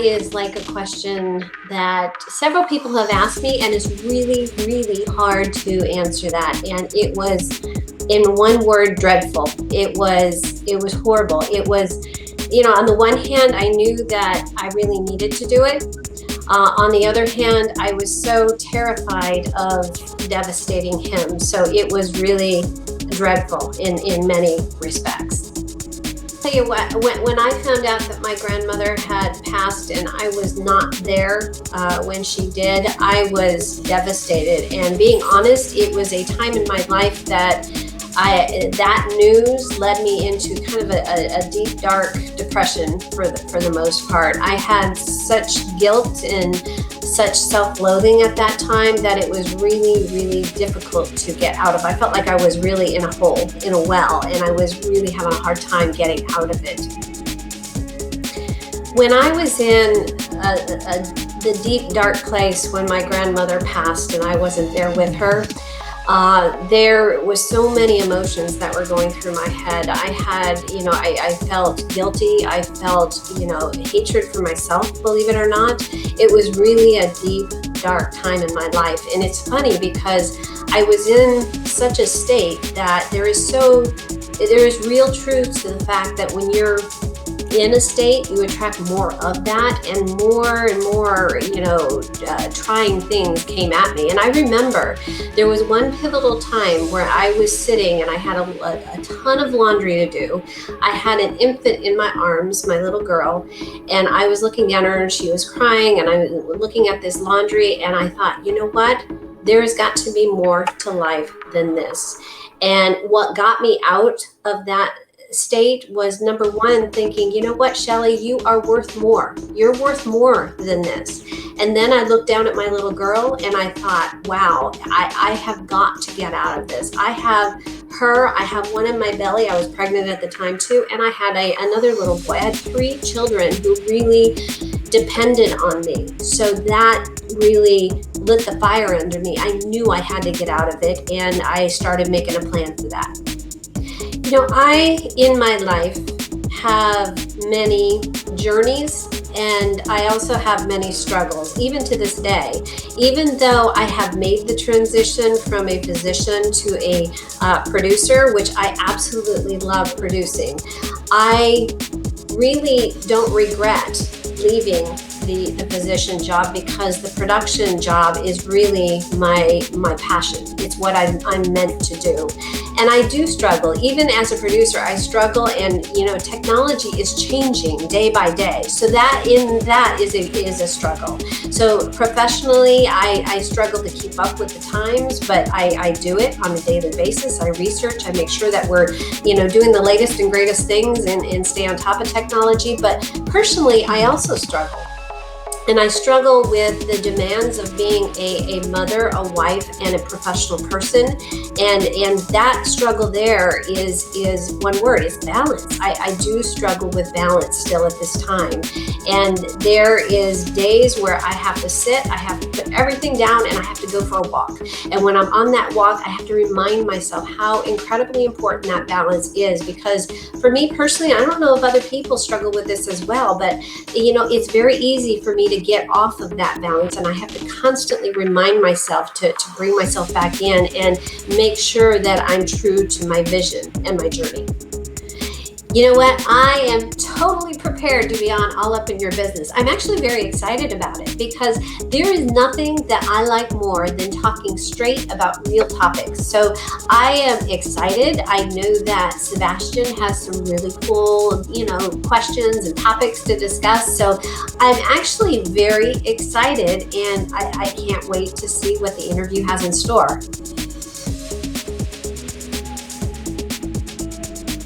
is like a question that several people have asked me, and it's really, really hard to answer that. And it was, in one word, dreadful. It was horrible. It was, on the one hand, I knew that I really needed to do it. On the other hand, I was so terrified of devastating him. So it was really dreadful in many respects. I'll tell you what, when I found out that my grandmother had passed and I was not there when she did, I was devastated. And being honest, it was a time in my life that that news led me into kind of a deep, dark depression for the most part. I had such guilt and such self-loathing at that time that it was really, really difficult to get out of. I felt like I was really in a hole, in a well, and I was really having a hard time getting out of it. When I was in the deep, dark place when my grandmother passed and I wasn't there with her, there was so many emotions that were going through my head. I had, I felt guilty. I felt, hatred for myself, believe it or not. It was really a deep, dark time in my life. And it's funny because I was in such a state that there is real truth to the fact that when you're in a state, you attract more of that, and more, trying things came at me. And I remember there was one pivotal time where I was sitting and I had a ton of laundry to do. I had an infant in my arms, my little girl, and I was looking down at her and she was crying, and I was looking at this laundry, and I thought, you know what? There's got to be more to life than this. And what got me out of that state was, number one, thinking, you know what, Shelley, you are worth more. You're worth more than this. And then I looked down at my little girl and I thought, wow, I have got to get out of this. I have her, I have one in my belly. I was pregnant at the time too. And I had another little boy. I had 3 children who really depended on me. So that really lit the fire under me. I knew I had to get out of it, and I started making a plan for that. I, in my life, have many journeys, and I also have many struggles, even to this day. Even though I have made the transition from a physician to a producer, which I absolutely love producing, I really don't regret leaving the physician job, because the production job is really my passion. It's what I'm meant to do. And I do struggle. Even as a producer, I struggle, and technology is changing day by day. So that is a struggle. So professionally, I struggle to keep up with the times, but I do it on a daily basis. I research, I make sure that we're doing the latest and greatest things and stay on top of technology. But personally, I also struggle. And I struggle with the demands of being a mother, a wife, and a professional person. And that struggle there is one word, is balance. I do struggle with balance still at this time. And there is days where I have to sit, I have to put everything down, and I have to go for a walk. And when I'm on that walk, I have to remind myself how incredibly important that balance is. Because for me personally, I don't know if other people struggle with this as well, but it's very easy for me to get off of that balance, and I have to constantly remind myself to bring myself back in and make sure that I'm true to my vision and my journey. You know what? I am totally prepared to be on All Up in Your Business. I'm actually very excited about it, because there is nothing that I like more than talking straight about real topics. So I am excited. I know that Szebastian has some really cool, questions and topics to discuss. So I'm actually very excited, and I can't wait to see what the interview has in store.